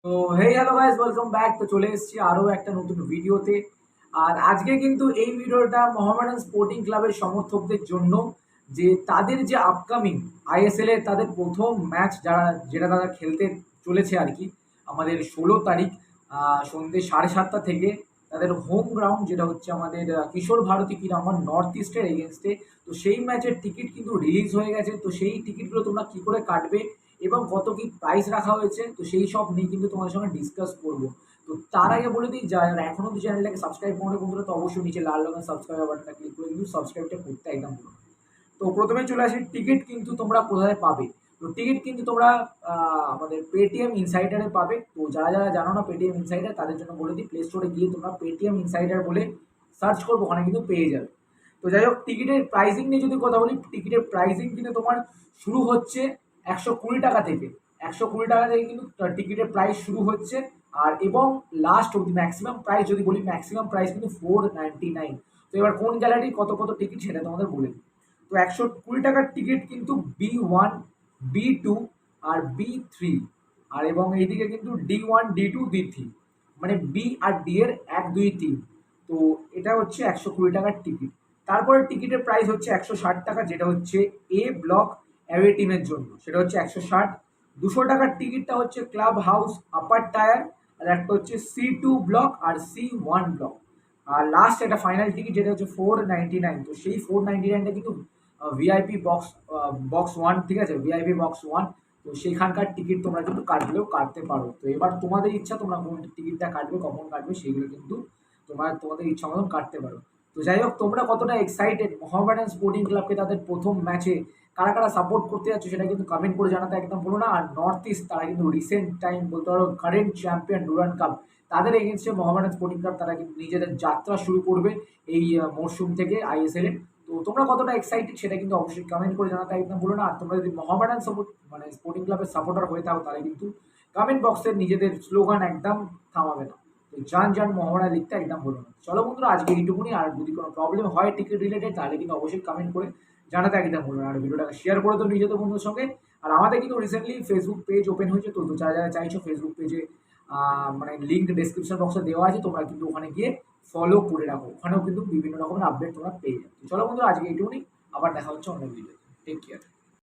তো hey hello guys, welcome back. তো চলে এসেছি আরও একটা নতুন ভিডিওতে। আর আজকে কিন্তু এই ভিডিওটা মোহামেডান স্পোর্টিং ক্লাবের সমর্থকদের জন্য, যে তাদের যে আপকামিং আইএসএল এর তাদের প্রথম ম্যাচ যেটা তারা খেলতে চলেছে আর কি, আমাদের 16 তারিখ সন্ধ্যে 7:30 থেকে তাদের হোম গ্রাউন্ড, যেটা হচ্ছে আমাদের কিশোর ভারতী ক্রীড়া আমার নর্থ ইস্টের এগেনস্টে। তো সেই ম্যাচের টিকিট কিন্তু রিলিজ হয়ে গেছে। তো সেই টিকিটগুলো তোমরা কী করে কাটবে এবং কত কি প্রাইস রাখা হয়েছে, তো সেই সব নিয়ে কিন্তু তোমাদের সঙ্গে ডিসকাস করবো। তো তার আগে বলে দিই, যারা এখনো তো চ্যানেলটাকে সাবস্ক্রাইব করে বন্ধুরা, তো অবশ্যই নিচে লাল রঙের সাবস্ক্রাইব বাটনটা ক্লিক করে কিন্তু সাবস্ক্রাইবটা করতে একদম ভুলো না। তো প্রথমে চলে আসি, টিকিট কিন্তু তোমরা কোথায় পাবে। তো টিকিট কিন্তু তোমরা আমাদের পেটিএম ইনসাইডারে পাবে। তো যারা যারা জানো না পেটিএম ইনসাইডার, তাদের জন্য বলে দিই, প্লে স্টোরে গিয়ে তোমরা পেটিএম ইনসাইডার বলে সার্চ করবো, ওখানে কিন্তু পেয়ে যাবে। তো যাই হোক, টিকিটের প্রাইসিং নিয়ে যদি কথা বলি, টিকিটের প্রাইসিং কিন্তু তোমার শুরু হচ্ছে 120 টাকা থেকে। 120 টাকা থেকে কিন্তু টিকিটের প্রাইস শুরু হচ্ছে। আর এবং লাস্ট অবধি ম্যাক্সিমাম প্রাইস যদি বলি, ম্যাক্সিমাম প্রাইস কিন্তু 499। তো এবার কোন গ্যালারি কত কত টিকিট সেটা তোমাদের বলে দিই। তো 120 টাকার টিকিট কিন্তু B1, B2 আর B3, আর এবং এইদিকে কিন্তু D1, D2, D3, মানে বি আর ডি এর 1, 2, 3। তো এটা হচ্ছে 120 টাকার টিকিট। তারপরে টিকিটের প্রাইস হচ্ছে 160 টাকা, যেটা হচ্ছে এ ব্লক অ্যাওয়ে টিমের জন্য, সেটা হচ্ছে 160। 200 টাকার টিকিটটা হচ্ছে ক্লাব হাউস আপার টায়ার, আর একটা হচ্ছে C2 ব্লক আর C1 ব্লক। আর লাস্ট একটা ফাইনাল টিকিট যেটা হচ্ছে 499। তো সেই 499টা কিন্তু ভিআইপি বক্স বক্স ওয়ান, ঠিক আছে, ভিআইপি বক্স ওয়ান। তো সেখানকার টিকিট তোমরা কিন্তু কাটলেও কাটতে পারো। তো এবার তোমাদের ইচ্ছা, তোমরা কোন টিকিটটা কাটবে, কখন কাটবে, সেইগুলো কিন্তু তোমাদের ইচ্ছা মতন কাটতে পারো। তো যাই হোক, তোমরা কতটা এক্সাইটেড মোহামেডান স্পোর্টিং ক্লাবকে তাদের প্রথম ম্যাচে কারা কারা সাপোর্ট করতে যাচ্ছে, সেটা কিন্তু কমেন্ট করে জানাতে একদম ভুলো না। আর নর্থ ইস্ট, তারা কিন্তু রিসেন্ট টাইম বলতে পারো কারেন্ট চ্যাম্পিয়ন ডুরান্ড কাপ, তাদের এগেনস্টে মোহামেডান স্পোর্টিং ক্লাব তারা কিন্তু নিজেদের যাত্রা শুরু করবে এই মরশুম থেকে আইএসএল এর। তো তোমরা কতটা এক্সাইটেড সেটা কিন্তু অবশ্যই কমেন্ট করে জানাতে একদম ভুলো না। আর তোমরা যদি মোহামেডান মানে স্পোর্টিং ক্লাবের সাপোর্টার হয়ে থাকো, তাহলে কিন্তু কমেন্ট বক্সে নিজেদের স্লোগান একদম থামাবে না। তো জান জান মোহামেডান লিখতে একদম ভুলো না। চলো বন্ধুরা, আজকে এইটুকুনি। আর যদি কোনো প্রবলেম হয় টিকিট রিলেটেড, তাহলে কিন্তু অবশ্যই কমেন্ট করে জানাতে একদম ভুলো না। আর ভিডিওটাকে শেয়ার করে তো নিজেদের বন্ধুদের সঙ্গে। আর আমাদের কিন্তু রিসেন্টলি ফেসবুক পেজ ওপেন হয়েছে। তো যারা যারা চাইছো ফেসবুক পেজে, মানে লিঙ্ক ডেসক্রিপশন বক্সে দেওয়া আছে, তোমরা কিন্তু ওখানে গিয়ে ফলো করে রাখো। ওখানেও কিন্তু বিভিন্ন রকমের আপডেট তোমরা পেয়ে যাবে। চলো বন্ধুরা, আজকে এইটুকুনি। আবার দেখা হচ্ছে অন্য ভিডিও। Take care.